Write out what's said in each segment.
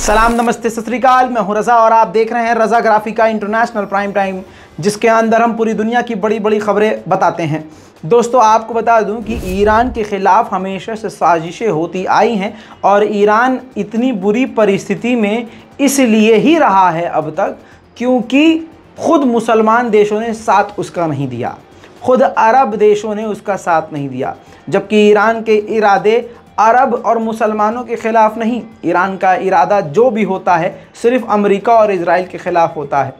सलाम, नमस्ते, सत श्री अकाल। मैं हूं रज़ा और आप देख रहे हैं रज़ा ग्राफिका इंटरनेशनल प्राइम टाइम, जिसके अंदर हम पूरी दुनिया की बड़ी बड़ी खबरें बताते हैं। दोस्तों, आपको बता दूं कि ईरान के ख़िलाफ़ हमेशा से साजिशें होती आई हैं और ईरान इतनी बुरी परिस्थिति में इसलिए ही रहा है अब तक क्योंकि ख़ुद मुसलमान देशों ने साथ उसका नहीं दिया, ख़ुद अरब देशों ने उसका साथ नहीं दिया। जबकि ईरान के इरादे अरब और मुसलमानों के ख़िलाफ़ नहीं, ईरान का इरादा जो भी होता है सिर्फ़ अमेरिका और इजराइल के ख़िलाफ़ होता है।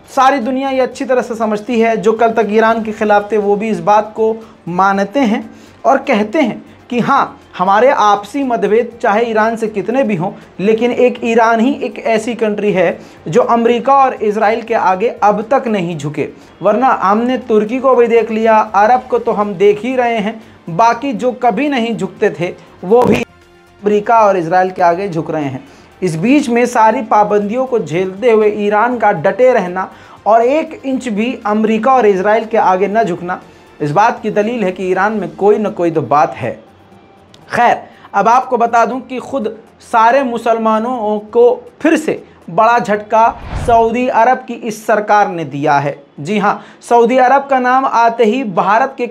सारी दुनिया ये अच्छी तरह से समझती है। जो कल तक ईरान के ख़िलाफ़ थे वो भी इस बात को मानते हैं और कहते हैं कि हाँ, हमारे आपसी मतभेद चाहे ईरान से कितने भी हों, लेकिन एक ईरान ही एक ऐसी कंट्री है जो अमेरिका और इजराइल के आगे अब तक नहीं झुके। वरना हमने तुर्की को भी देख लिया, अरब को तो हम देख ही रहे हैं, बाकी जो कभी नहीं झुकते थे वो भी अमेरिका और इजराइल के आगे झुक रहे हैं। इस बीच में सारी पाबंदियों को झेलते हुए ईरान का डटे रहना और 1 इंच भी अमेरिका और इजराइल के आगे न झुकना इस बात की दलील है कि ईरान में कोई न कोई तो बात है। खैर, अब आपको बता दूं कि खुद सारे मुसलमानों को फिर से बड़ा झटका सऊदी अरब की इस सरकार ने दिया है। जी हाँ, सऊदी अरब का नाम आते ही भारत के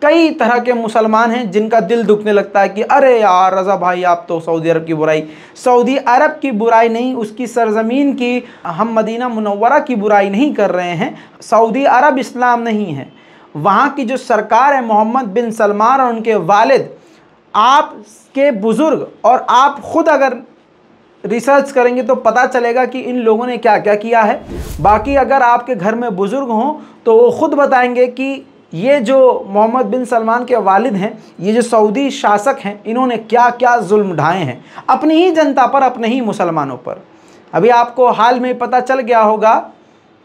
कई तरह के मुसलमान हैं जिनका दिल दुखने लगता है कि अरे यार रज़ा भाई, आप तो सऊदी अरब की बुराई नहीं, उसकी सरज़मीन की, हम मदीना मुनव्वरा की बुराई नहीं कर रहे हैं। सऊदी अरब इस्लाम नहीं है, वहाँ की जो सरकार है मोहम्मद बिन सलमान और उनके वालिद, आपके बुज़ुर्ग और आप ख़ुद अगर रिसर्च करेंगे तो पता चलेगा कि इन लोगों ने क्या क्या किया है। बाकी अगर आपके घर में बुज़ुर्ग हों तो वो ख़ुद बताएंगे कि ये जो मोहम्मद बिन सलमान के वालिद हैं, ये जो सऊदी शासक हैं, इन्होंने क्या क्या जुल्म ढाए हैं अपनी ही जनता पर, अपने ही मुसलमानों पर। अभी आपको हाल में पता चल गया होगा,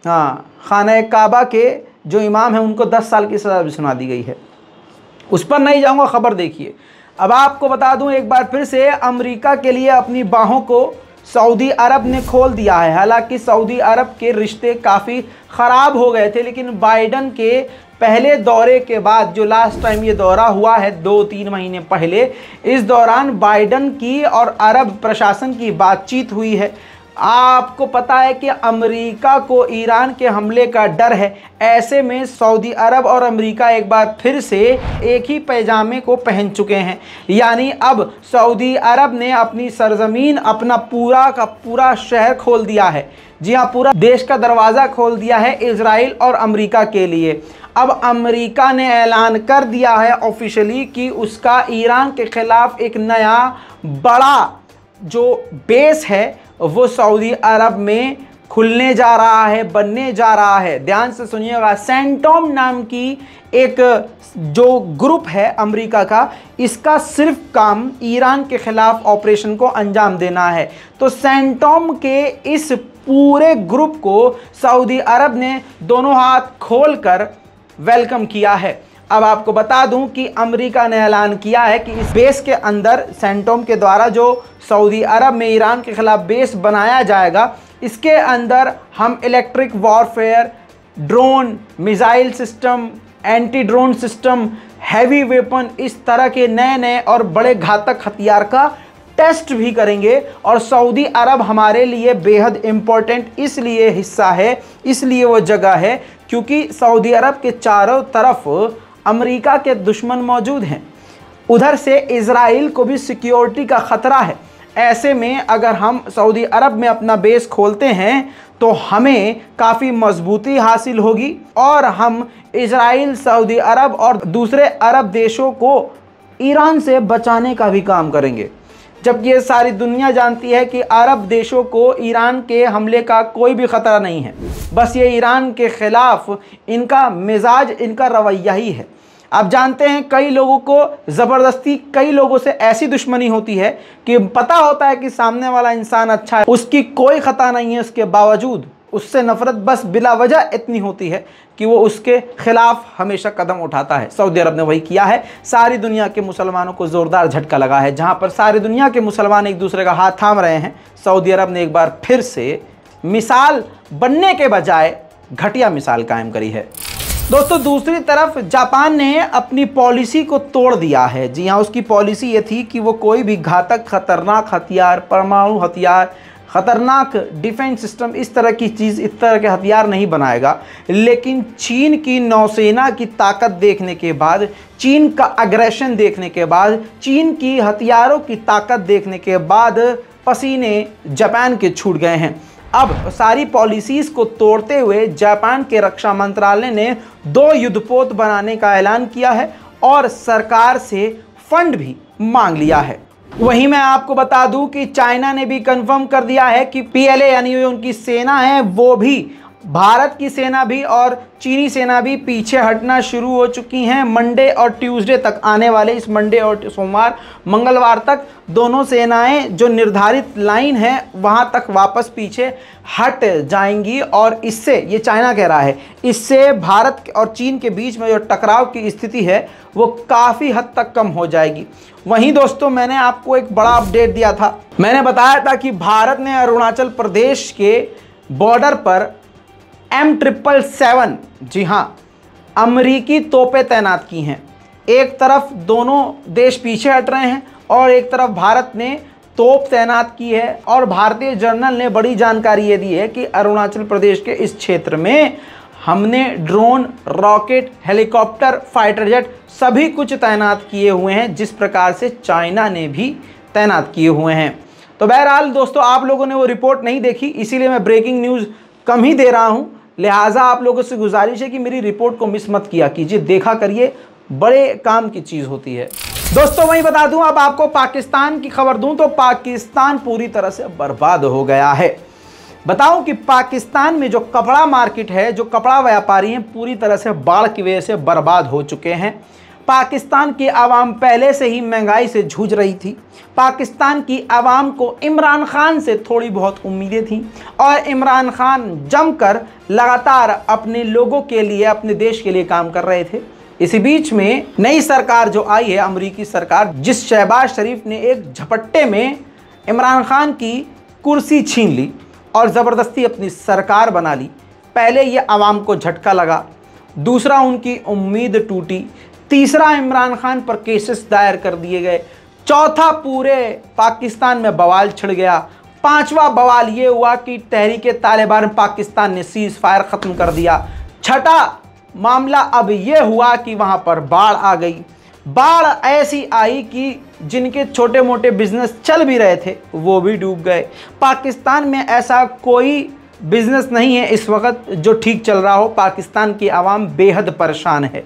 हाँ, खाना काबा के जो इमाम हैं उनको 10 साल की सज़ा भी सुना दी गई है। उस पर नहीं जाऊँगा, ख़बर देखिए। अब आपको बता दूँ एक बार फिर से, अमेरिका के लिए अपनी बाहों को सऊदी अरब ने खोल दिया है। हालांकि सऊदी अरब के रिश्ते काफ़ी ख़राब हो गए थे, लेकिन बाइडन के पहले दौरे के बाद, जो लास्ट टाइम ये दौरा हुआ है 2-3 महीने पहले, इस दौरान बाइडन की और अरब प्रशासन की बातचीत हुई है। आपको पता है कि अमेरिका को ईरान के हमले का डर है। ऐसे में सऊदी अरब और अमेरिका एक बार फिर से एक ही पैजामे को पहन चुके हैं। यानी अब सऊदी अरब ने अपनी सरजमीन, अपना पूरा का पूरा शहर खोल दिया है। जी हाँ, पूरा देश का दरवाज़ा खोल दिया है इजराइल और अमेरिका के लिए। अब अमेरिका ने ऐलान कर दिया है ऑफिशियली कि उसका ईरान के ख़िलाफ़ एक नया बड़ा जो बेस है वो सऊदी अरब में खुलने जा रहा है, बनने जा रहा है। ध्यान से सुनिएगा, सेंटोम नाम की एक जो ग्रुप है अमेरिका का, इसका सिर्फ काम ईरान के ख़िलाफ़ ऑपरेशन को अंजाम देना है। तो सेंटोम के इस पूरे ग्रुप को सऊदी अरब ने दोनों हाथ खोलकर वेलकम किया है। अब आपको बता दूं कि अमेरिका ने ऐलान किया है कि इस बेस के अंदर, सेंटोम के द्वारा जो सऊदी अरब में ईरान के ख़िलाफ़ बेस बनाया जाएगा, इसके अंदर हम electric warfare, drone, missile system, anti drone system, heavy weapon, इस तरह के नए नए और बड़े घातक हथियार का टेस्ट भी करेंगे। और सऊदी अरब हमारे लिए बेहद इम्पोर्टेंट इसलिए हिस्सा है, इसलिए वो जगह है क्योंकि सऊदी अरब के चारों तरफ अमेरिका के दुश्मन मौजूद हैं। उधर से इजराइल को भी सिक्योरिटी का ख़तरा है। ऐसे में अगर हम सऊदी अरब में अपना बेस खोलते हैं तो हमें काफ़ी मजबूती हासिल होगी और हम इजराइल, सऊदी अरब और दूसरे अरब देशों को ईरान से बचाने का भी काम करेंगे। जबकि ये सारी दुनिया जानती है कि अरब देशों को ईरान के हमले का कोई भी ख़तरा नहीं है। बस ये ईरान के ख़िलाफ़ इनका मिजाज, इनका रवैया ही है। आप जानते हैं कई लोगों को ज़बरदस्ती, कई लोगों से ऐसी दुश्मनी होती है कि पता होता है कि सामने वाला इंसान अच्छा है, उसकी कोई ख़ता नहीं है, उसके बावजूद उससे नफ़रत बस बिला वजह इतनी होती है कि वो उसके ख़िलाफ़ हमेशा कदम उठाता है। सऊदी अरब ने वही किया है। सारी दुनिया के मुसलमानों को ज़ोरदार झटका लगा है। जहाँ पर सारी दुनिया के मुसलमान एक दूसरे का हाथ थाम रहे हैं, सऊदी अरब ने एक बार फिर से मिसाल बनने के बजाय घटिया मिसाल कायम करी है। दोस्तों दूसरी तरफ जापान ने अपनी पॉलिसी को तोड़ दिया है। जी हाँ, उसकी पॉलिसी ये थी कि वो कोई भी घातक खतरनाक हथियार, परमाणु हथियार, खतरनाक डिफेंस सिस्टम, इस तरह की चीज़, इस तरह के हथियार नहीं बनाएगा। लेकिन चीन की नौसेना की ताकत देखने के बाद, चीन का अग्रेशन देखने के बाद, चीन की हथियारों की ताकत देखने के बाद पसीने जापान के छूट गए हैं। अब सारी पॉलिसीज़ को तोड़ते हुए जापान के रक्षा मंत्रालय ने 2 युद्धपोत बनाने का ऐलान किया है और सरकार से फंड भी मांग लिया है। वहीं मैं आपको बता दूं कि चाइना ने भी कंफर्म कर दिया है कि पीएलए यानी उनकी सेना है, वो भी, भारत की सेना भी और चीनी सेना भी पीछे हटना शुरू हो चुकी हैं। मंडे और ट्यूसडे तक, आने वाले इस मंडे और सोमवार मंगलवार तक दोनों सेनाएं जो निर्धारित लाइन है वहां तक वापस पीछे हट जाएंगी। और इससे, ये चाइना कह रहा है, इससे भारत और चीन के बीच में जो टकराव की स्थिति है वो काफ़ी हद तक कम हो जाएगी। वहीं दोस्तों मैंने आपको एक बड़ा अपडेट दिया था। मैंने बताया था कि भारत ने अरुणाचल प्रदेश के बॉर्डर पर M777, जी हाँ, अमरीकी तोपें तैनात की हैं। एक तरफ दोनों देश पीछे हट रहे हैं और एक तरफ भारत ने तोप तैनात की है। और भारतीय जर्नल ने बड़ी जानकारी ये दी है कि अरुणाचल प्रदेश के इस क्षेत्र में हमने drone, rocket, helicopter, fighter jet सभी कुछ तैनात किए हुए हैं, जिस प्रकार से चाइना ने भी तैनात किए हुए हैं। तो बहरहाल दोस्तों, आप लोगों ने वो रिपोर्ट नहीं देखी, इसीलिए मैं ब्रेकिंग न्यूज़ कम ही दे रहा हूँ। लिहाजा आप लोगों से गुजारिश है कि मेरी रिपोर्ट को मिस मत किया कीजिए, देखा करिए, बड़े काम की चीज़ होती है। दोस्तों वहीं बता दूं, अब आपको पाकिस्तान की खबर दूं तो पाकिस्तान पूरी तरह से बर्बाद हो गया है। बताऊं कि पाकिस्तान में जो कपड़ा मार्केट है, जो कपड़ा व्यापारी हैं, पूरी तरह से बाढ़ की वजह से बर्बाद हो चुके हैं। पाकिस्तान की आवाम पहले से ही महंगाई से जूझ रही थी। पाकिस्तान की आवाम को इमरान खान से थोड़ी बहुत उम्मीदें थीं और इमरान खान जमकर लगातार अपने लोगों के लिए, अपने देश के लिए काम कर रहे थे। इसी बीच में नई सरकार जो आई है, अमरीकी सरकार, जिस शहबाज शरीफ ने एक झपट्टे में इमरान खान की कुर्सी छीन ली और ज़बरदस्ती अपनी सरकार बना ली। पहले ये आवाम को झटका लगा, दूसरा उनकी उम्मीद टूटी, तीसरा इमरान खान पर केसेस दायर कर दिए गए, चौथा पूरे पाकिस्तान में बवाल छिड़ गया, पांचवा बवाल ये हुआ कि तहरीक तालिबान पाकिस्तान ने सीज़ फायर ख़त्म कर दिया, छठा मामला अब ये हुआ कि वहाँ पर बाढ़ आ गई। बाढ़ ऐसी आई कि जिनके छोटे मोटे बिजनेस चल भी रहे थे वो भी डूब गए। पाकिस्तान में ऐसा कोई बिजनेस नहीं है इस वक्त जो ठीक चल रहा हो। पाकिस्तान की आवाम बेहद परेशान है।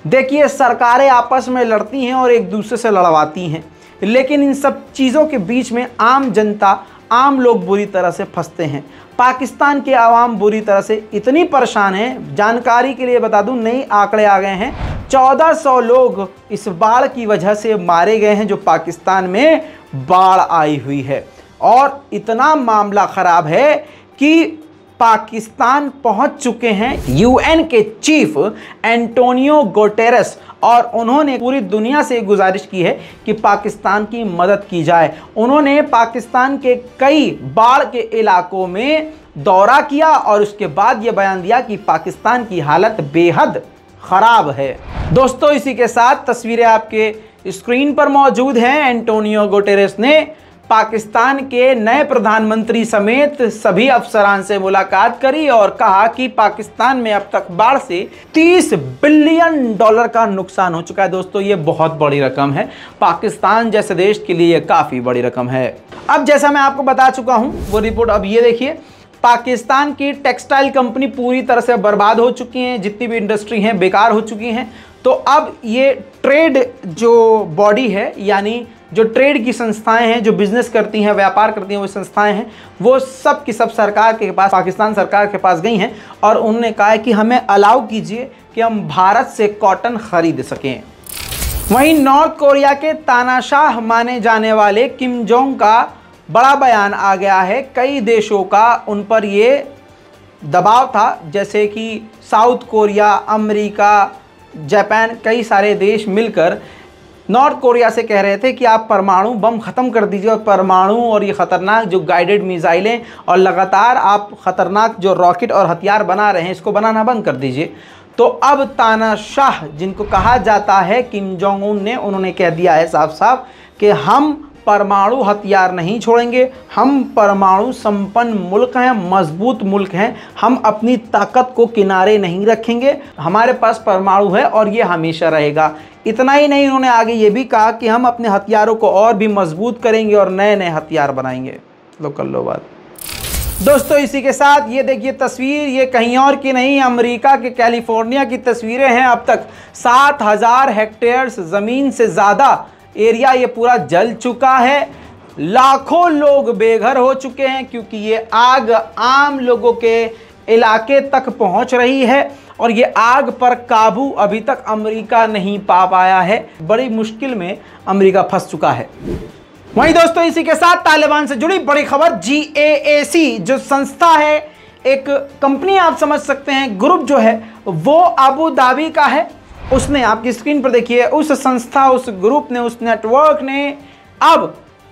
देखिए, सरकारें आपस में लड़ती हैं और एक दूसरे से लड़वाती हैं, लेकिन इन सब चीज़ों के बीच में आम जनता, आम लोग बुरी तरह से फंसते हैं। पाकिस्तान के आवाम बुरी तरह से इतनी परेशान है, जानकारी के लिए बता दूं, नए आंकड़े आ गए हैं, 1400 लोग इस बाढ़ की वजह से मारे गए हैं जो पाकिस्तान में बाढ़ आई हुई है। और इतना मामला ख़राब है कि पाकिस्तान पहुंच चुके हैं यूएन के चीफ एंटोनियो गुटेरेस और उन्होंने पूरी दुनिया से गुजारिश की है कि पाकिस्तान की मदद की जाए। उन्होंने पाकिस्तान के कई बाढ़ के इलाकों में दौरा किया और उसके बाद ये बयान दिया कि पाकिस्तान की हालत बेहद ख़राब है। दोस्तों, इसी के साथ तस्वीरें आपके स्क्रीन पर मौजूद हैं। एंटोनियो गुटेरेस ने पाकिस्तान के नए प्रधानमंत्री समेत सभी अफसरान से मुलाकात करी और कहा कि पाकिस्तान में अब तक बाढ़ से $30 बिलियन का नुकसान हो चुका है। दोस्तों, ये बहुत बड़ी रकम है, पाकिस्तान जैसे देश के लिए काफ़ी बड़ी रकम है। अब जैसा मैं आपको बता चुका हूँ वो रिपोर्ट, अब ये देखिए, पाकिस्तान की टेक्सटाइल कंपनी पूरी तरह से बर्बाद हो चुकी हैं, जितनी भी इंडस्ट्री हैं बेकार हो चुकी हैं। तो अब ये ट्रेड जो बॉडी है, यानी जो ट्रेड की संस्थाएं हैं, जो बिजनेस करती हैं, व्यापार करती हैं, वो संस्थाएं हैं, वो सब की सब सरकार के पास, पाकिस्तान सरकार के पास गई हैं और उन्होंने कहा है कि हमें अलाउ कीजिए कि हम भारत से कॉटन खरीद सकें। वहीं नॉर्थ कोरिया के तानाशाह माने जाने वाले किम जोंग का बड़ा बयान आ गया है। कई देशों का उन पर ये दबाव था, जैसे कि साउथ कोरिया, अमेरिका, जापान, कई सारे देश मिलकर नॉर्थ कोरिया से कह रहे थे कि आप परमाणु बम ख़त्म कर दीजिए और परमाणु और ये ख़तरनाक जो गाइडेड मिसाइलें और लगातार आप ख़तरनाक जो रॉकेट और हथियार बना रहे हैं इसको बनाना बंद कर दीजिए। तो अब तानाशाह जिनको कहा जाता है किम जोंग उन ने, उन्होंने कह दिया है साफ साफ कि हम परमाणु हथियार नहीं छोड़ेंगे, हम परमाणु संपन्न मुल्क हैं, मजबूत मुल्क हैं, हम अपनी ताकत को किनारे नहीं रखेंगे, हमारे पास परमाणु है और ये हमेशा रहेगा। इतना ही नहीं, उन्होंने आगे ये भी कहा कि हम अपने हथियारों को और भी मजबूत करेंगे और नए नए हथियार बनाएंगे। लो कर लो बात। दोस्तों इसी के साथ ये देखिए तस्वीर, ये कहीं और की नहीं, अमेरिका के कैलिफोर्निया की तस्वीरें हैं। अब तक 7000 हेक्टेयर ज़मीन से ज़्यादा एरिया ये पूरा जल चुका है, लाखों लोग बेघर हो चुके हैं क्योंकि ये आग आम लोगों के इलाके तक पहुंच रही है और ये आग पर काबू अभी तक अमेरिका नहीं पा पाया है। बड़ी मुश्किल में अमेरिका फंस चुका है। वहीं दोस्तों इसी के साथ तालिबान से जुड़ी बड़ी खबर, GAAC जो संस्था है, एक कंपनी आप समझ सकते हैं, ग्रुप जो है वो अबू धाबी का है। उसने, आपकी स्क्रीन पर देखिए, उस संस्था, उस ग्रुप ने, उस नेटवर्क ने अब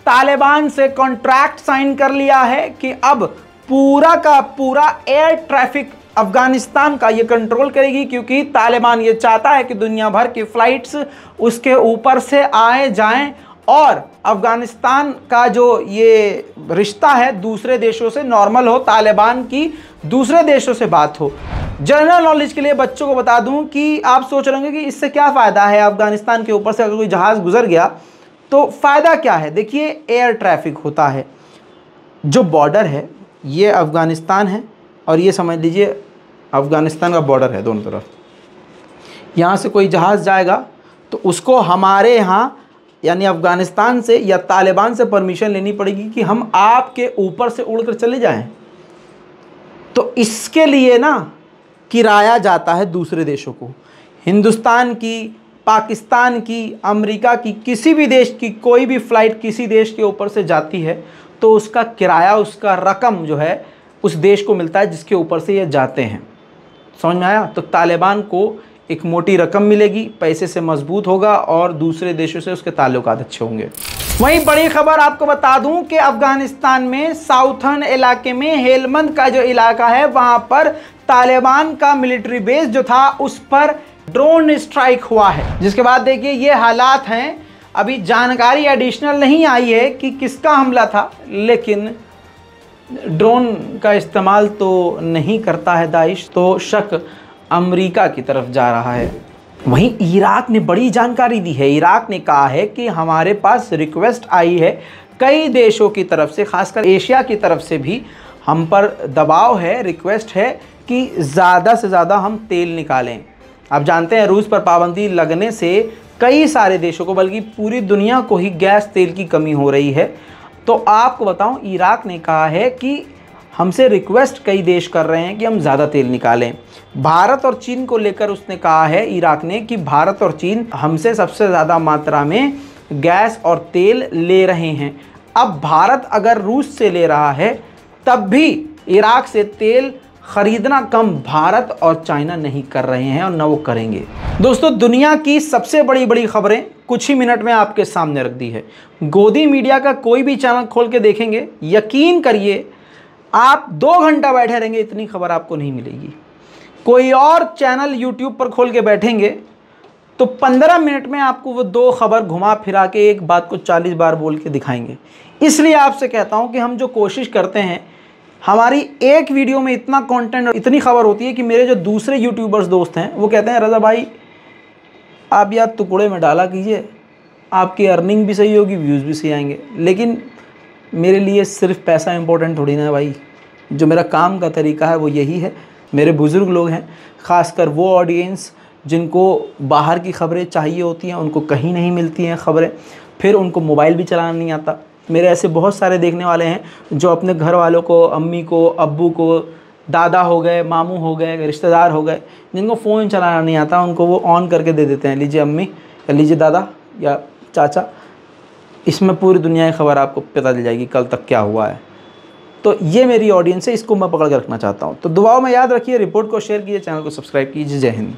तालिबान से कॉन्ट्रैक्ट साइन कर लिया है कि अब पूरा का पूरा एयर ट्रैफिक अफगानिस्तान का ये कंट्रोल करेगी, क्योंकि तालिबान ये चाहता है कि दुनिया भर की फ्लाइट्स उसके ऊपर से आए जाएं और अफगानिस्तान का जो ये रिश्ता है दूसरे देशों से नॉर्मल हो, तालिबान की दूसरे देशों से बात हो। जनरल नॉलेज के लिए बच्चों को बता दूं कि आप सोच रहे होंगे कि इससे क्या फ़ायदा है, अफगानिस्तान के ऊपर से अगर कोई जहाज़ गुजर गया तो फ़ायदा क्या है। देखिए एयर ट्रैफिक होता है, जो बॉर्डर है ये अफ़गानिस्तान है और ये समझ लीजिए अफ़गानिस्तान का बॉर्डर है दोनों तरफ। यहाँ से कोई जहाज़ जाएगा तो उसको हमारे यहाँ यानी अफ़गानिस्तान से या तालिबान से परमिशन लेनी पड़ेगी कि हम आपके ऊपर से उड़कर चले जाएं। तो इसके लिए ना किराया जाता है दूसरे देशों को, हिंदुस्तान की, पाकिस्तान की, अमेरिका की, किसी भी देश की कोई भी फ़्लाइट किसी देश के ऊपर से जाती है तो उसका किराया, उसका रकम जो है उस देश को मिलता है जिसके ऊपर से ये जाते हैं। समझ में आया? तो तालिबान को एक मोटी रकम मिलेगी, पैसे से मजबूत होगा और दूसरे देशों से उसके ताल्लुकात अच्छे होंगे। वहीं बड़ी खबर आपको बता दूं कि अफगानिस्तान में साउथर्न इलाके में हेलमंद का जो इलाका है वहां पर तालिबान का मिलिट्री बेस जो था उस पर ड्रोन स्ट्राइक हुआ है, जिसके बाद देखिए ये हालात हैं। अभी जानकारी एडिशनल नहीं आई है कि किसका हमला था, लेकिन ड्रोन का इस्तेमाल तो नहीं करता है दाइश, तो शक अमेरिका की तरफ जा रहा है। वहीं इराक ने बड़ी जानकारी दी है। इराक ने कहा है कि हमारे पास रिक्वेस्ट आई है कई देशों की तरफ से, खासकर एशिया की तरफ से भी हम पर दबाव है, रिक्वेस्ट है कि ज़्यादा से ज़्यादा हम तेल निकालें। आप जानते हैं रूस पर पाबंदी लगने से कई सारे देशों को, बल्कि पूरी दुनिया को ही गैस तेल की कमी हो रही है। तो आपको बताऊं, इराक ने कहा है कि हमसे रिक्वेस्ट कई देश कर रहे हैं कि हम ज़्यादा तेल निकालें। भारत और चीन को लेकर उसने कहा है, इराक ने, कि भारत और चीन हमसे सबसे ज़्यादा मात्रा में गैस और तेल ले रहे हैं। अब भारत अगर रूस से ले रहा है तब भी इराक से तेल ख़रीदना कम भारत और चाइना नहीं कर रहे हैं और न वो करेंगे। दोस्तों दुनिया की सबसे बड़ी खबरें कुछ ही मिनट में आपके सामने रख दी है। गोदी मीडिया का कोई भी चैनल खोल के देखेंगे, यकीन करिए आप 2 घंटा बैठे रहेंगे, इतनी खबर आपको नहीं मिलेगी। कोई और चैनल यूट्यूब पर खोल के बैठेंगे तो 15 मिनट में आपको वो 2 खबर घुमा फिरा के एक बात को 40 बार बोल के दिखाएंगे। इसलिए आपसे कहता हूं कि हम जो कोशिश करते हैं, हमारी एक वीडियो में इतना कंटेंट और इतनी खबर होती है कि मेरे जो दूसरे यूट्यूबर्स दोस्त हैं वो कहते हैं रज़ा भाई आप यार टुकड़े में डाला कीजिए, आपकी अर्निंग भी सही होगी, व्यूज़ भी सही आएंगे। लेकिन मेरे लिए सिर्फ पैसा इंपॉर्टेंट थोड़ी ना है भाई, जो मेरा काम का तरीका है वो यही है। मेरे बुज़ुर्ग लोग हैं, ख़ासकर वो ऑडियंस जिनको बाहर की खबरें चाहिए होती हैं, उनको कहीं नहीं मिलती हैं खबरें, फिर उनको मोबाइल भी चलाना नहीं आता। मेरे ऐसे बहुत सारे देखने वाले हैं जो अपने घर वालों को, अम्मी को, अब्बू को, दादा हो गए, मामू हो गए, रिश्तेदार हो गए, जिनको फ़ोन चलाना नहीं आता, उनको वो ऑन करके दे देते हैं, लीजिए अम्मी या लीजिए दादा या चाचा, इसमें पूरी दुनिया की खबर आपको पता चल जाएगी कल तक क्या हुआ है। तो ये मेरी ऑडियंस है, इसको मैं पकड़ के रखना चाहता हूँ। तो दुआओं में याद रखिए, रिपोर्ट को शेयर कीजिए, चैनल को सब्सक्राइब कीजिए। जय हिंद।